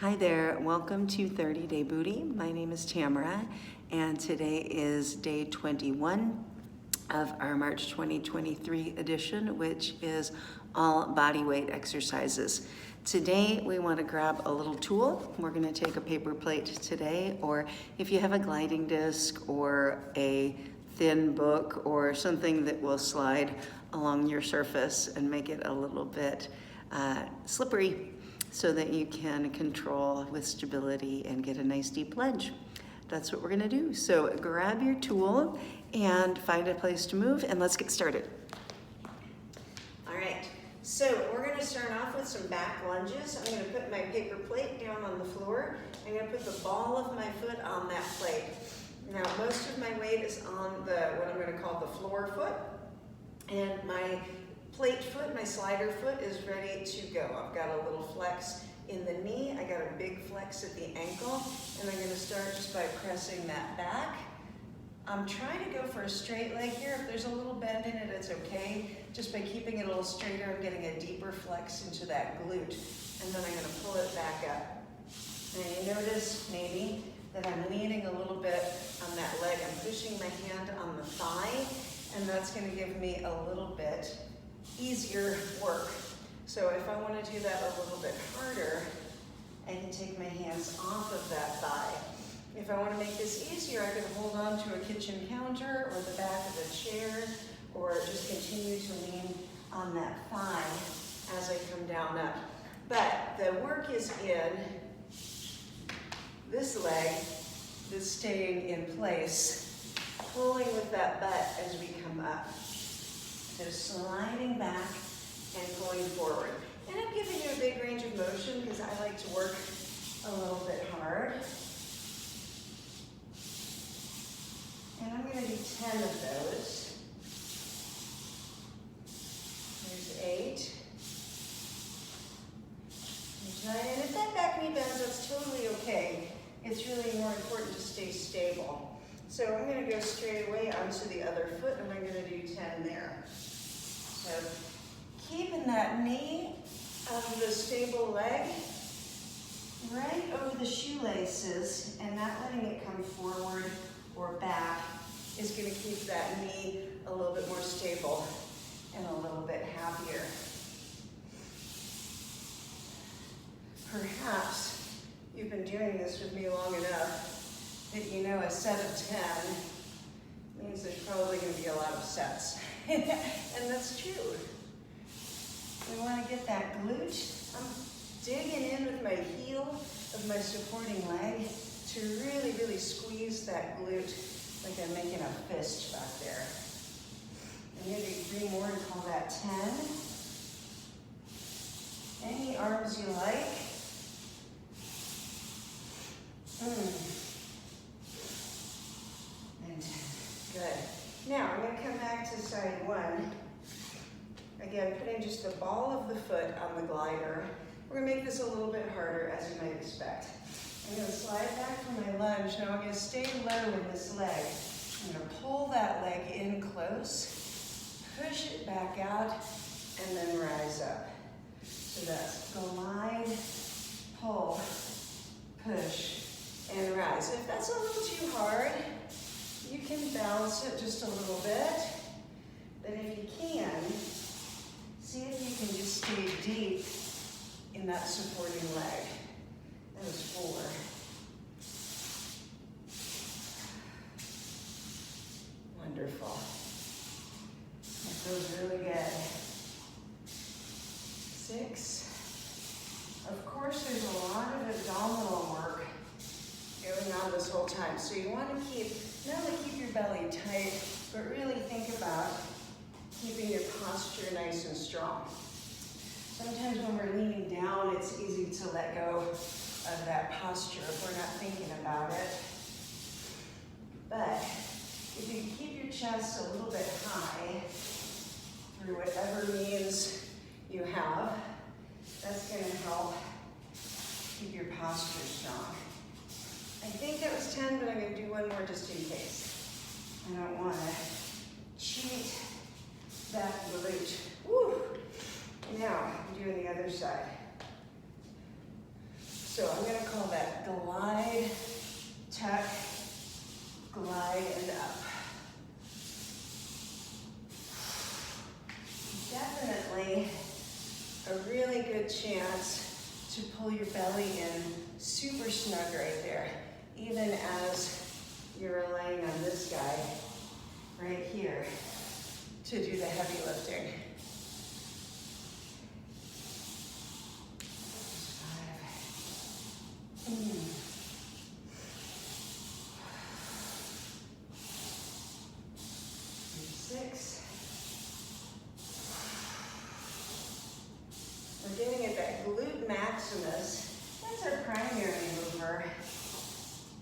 Hi there, welcome to 30 Day Booty. My name is Tamara, and today is day 21 of our March 2023 edition, which is all body weight exercises. Today, we want to grab a little tool. We're going to take a paper plate today, or if you have a gliding disc or a thin book or something that will slide along your surface and make it a little bit slippery, so that you can control with stability and get a nice deep ledge. That's what we're gonna do. So grab your tool and find a place to move, and let's get started. All right, so we're gonna start off with some back lunges. I'm gonna put my paper plate down on the floor. I'm gonna put the ball of my foot on that plate. Now, most of my weight is on what I'm gonna call the floor foot, and my plate foot, my slider foot, is ready to go. I've got a little flex in the knee, I got a big flex at the ankle, and I'm gonna start just by pressing that back. I'm trying to go for a straight leg here. If there's a little bend in it, it's okay. Just by keeping it a little straighter, I'm getting a deeper flex into that glute, and then I'm gonna pull it back up. And you notice, maybe, that I'm leaning a little bit on that leg. I'm pushing my hand on the thigh, and that's gonna give me a little bit easier work. So if I want to do that a little bit harder, I can take my hands off of that thigh. If I want to make this easier, I can hold on to a kitchen counter or the back of a chair, or just continue to lean on that thigh as I come down up. But the work is in this leg that's staying in place, pulling with that butt as we come up. So sliding back and pulling forward. And I'm giving you a big range of motion because I like to work a little bit hard. And I'm going to do 10 of those. There's 8. And if that back knee bends, that's totally okay. It's really more important to stay stable. So I'm going to go straight away onto the other foot, and I'm going to do 10 there. So keeping that knee of the stable leg right over the shoelaces and not letting it come forward or back is going to keep that knee a little bit more stable and a little bit happier. Perhaps you've been doing this with me long enough that you know a set of 10 means there's probably going to be a lot of sets. And that's true. We want to get that glute. I'm digging in with my heel of my supporting leg to really, really squeeze that glute like I'm making a fist back there. I'm going to do 3 more and call that 10. Any arms you like. And good. Now, I'm going to come back to side 1. Again, putting just the ball of the foot on the glider. We're going to make this a little bit harder, as you might expect. I'm going to slide back from my lunge. Now, I'm going to stay low in this leg. I'm going to pull that leg in close, push it back out, and then rise up. So that's glide, pull, push, and rise. If that's a little too hard, you can balance it just a little bit, but if you can, see if you can just stay deep in that supporting leg. That was 4. Wonderful. That feels really good. 6. Of course, there's a lot of abdominal work going on this whole time, so you want to not only keep your belly tight, but really think about keeping your posture nice and strong. Sometimes when we're leaning down, it's easy to let go of that posture if we're not thinking about it. But if you keep your chest a little bit high through whatever means you have, that's going to help keep your posture strong. I think that was 10, but I'm going to do 1 more just in case. I don't want to cheat that glute. Woo! Now, I'm doing the other side. So I'm gonna call that glide, tuck, glide, and up. Definitely a really good chance to pull your belly in super snug right there, even as you're relying on this guy right here to do the heavy lifting. 6. We're getting at that glute maximus. That's our primary mover,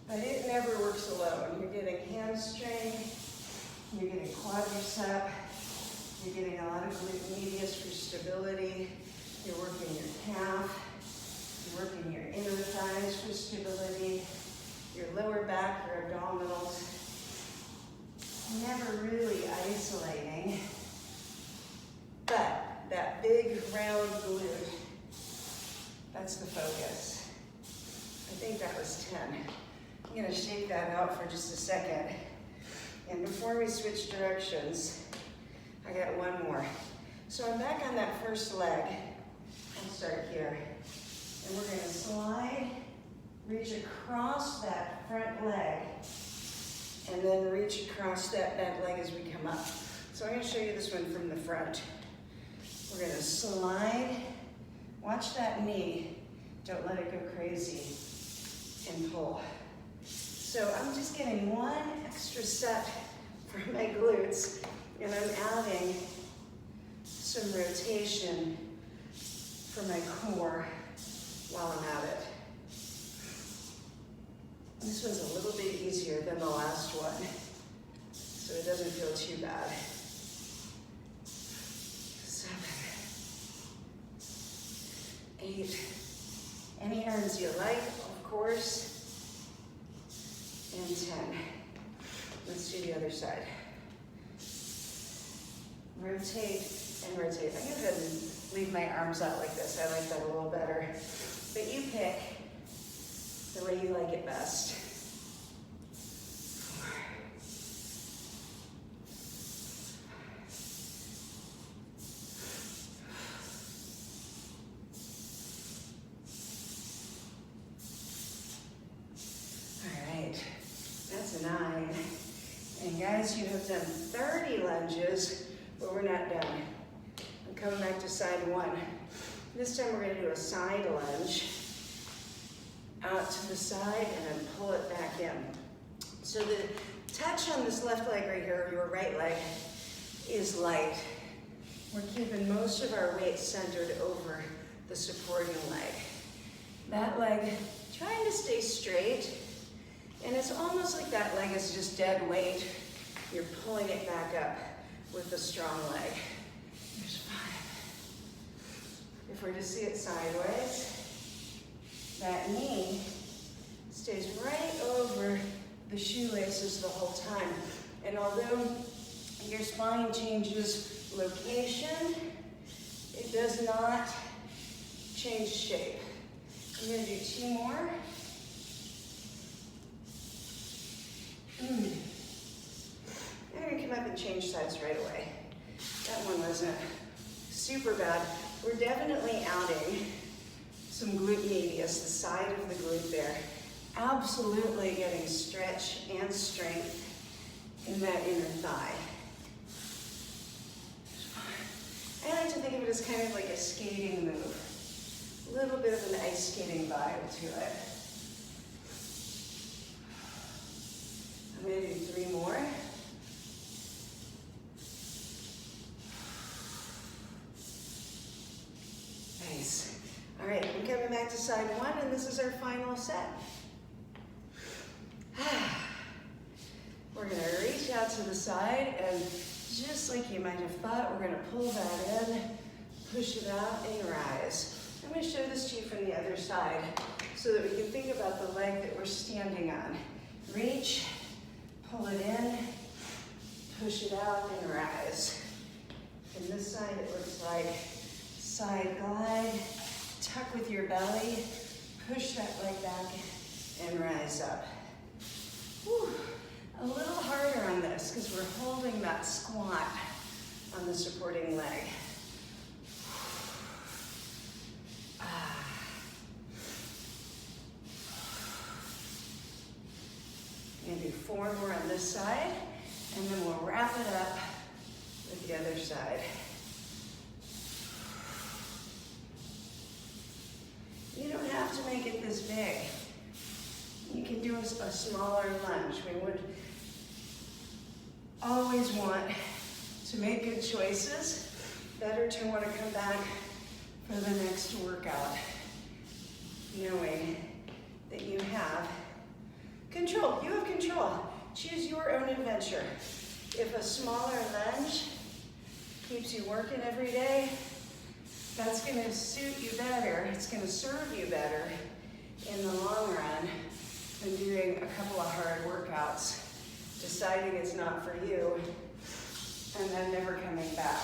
but it never works alone. You're getting hamstring, you're getting quadricep, you're getting a lot of glute medius for stability, you're working your calf, you're working your inner thighs for stability, your lower back, your abdominals. Never really isolating, but that big round glute, that's the focus. I think that was 10. I'm gonna shake that out for just a second. And before we switch directions, I got one more. So I'm back on that first leg. I'll start here. And we're gonna slide, reach across that front leg, and then reach across that bent leg as we come up. So I'm gonna show you this one from the front. We're gonna slide, watch that knee, don't let it go crazy, and pull. So I'm just getting one extra set for my glutes, and I'm adding some rotation for my core while I'm at it. This one's a little bit easier than the last one, so it doesn't feel too bad. 7, 8, any arms you like, of course, and 10. Let's do the other side. Rotate and rotate. I'm gonna go ahead and leave my arms out like this. I like that a little better, but you pick the way you like it best. 4. All right, that's a 9. And guys, you have done 30 lunges, but we're not done. I'm coming back to side 1. This time we're gonna do a side lunge. Out to the side and then pull it back in. So the touch on this left leg right here, or your right leg, is light. We're keeping most of our weight centered over the supporting leg. That leg, trying to stay straight, and it's almost like that leg is just dead weight. You're pulling it back up with the strong leg. There's 5. If we're to see it sideways, that knee stays right over the shoelaces the whole time. And although your spine changes location, it does not change shape. I'm gonna do 2 more. I'm gonna come up and change sides right away. That one wasn't super bad. We're definitely outing some glute medius, the side of the glute there. Absolutely getting stretch and strength in that inner thigh. I like to think of it as kind of like a skating move. A little bit of an ice skating vibe to it. I'm gonna do 3 more. Nice. All right, I'm coming back to side 1, and this is our final set. We're gonna reach out to the side, and just like you might have thought, we're gonna pull that in, push it out, and rise. I'm gonna show this to you from the other side so that we can think about the leg that we're standing on. Reach, pull it in, push it out, and rise. From this side, it looks like side glide, tuck with your belly, push that leg back and rise up. Whew. A little harder on this because we're holding that squat on the supporting leg. Gonna do 4 more on this side, and then we'll wrap it up with the other side. You don't have to make it this big. You can do a smaller lunge. We would always want to make good choices. Better to want to come back for the next workout, knowing that you have control. You have control. Choose your own adventure. If a smaller lunge keeps you working every day, that's going to suit you better. It's going to serve you better in the long run than doing a couple of hard workouts, deciding it's not for you, and then never coming back.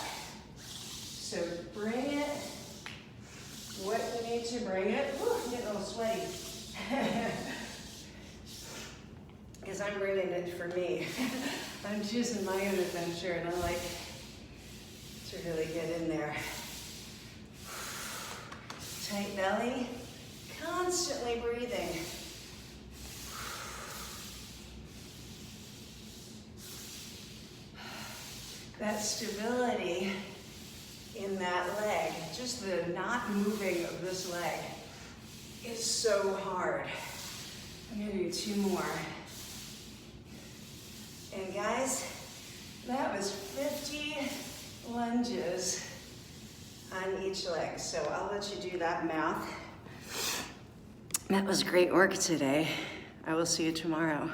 So bring it what you need to bring it. Whew, I'm getting a little sweaty. Because I'm bringing it for me. I'm choosing my own adventure, and I like to really get in there. Tight belly, constantly breathing. That stability in that leg, just the not moving of this leg is so hard. I'm gonna do 2 more. And guys, that was 50 lunges on each leg. So I'll let you do that math. That was great work today. I will see you tomorrow.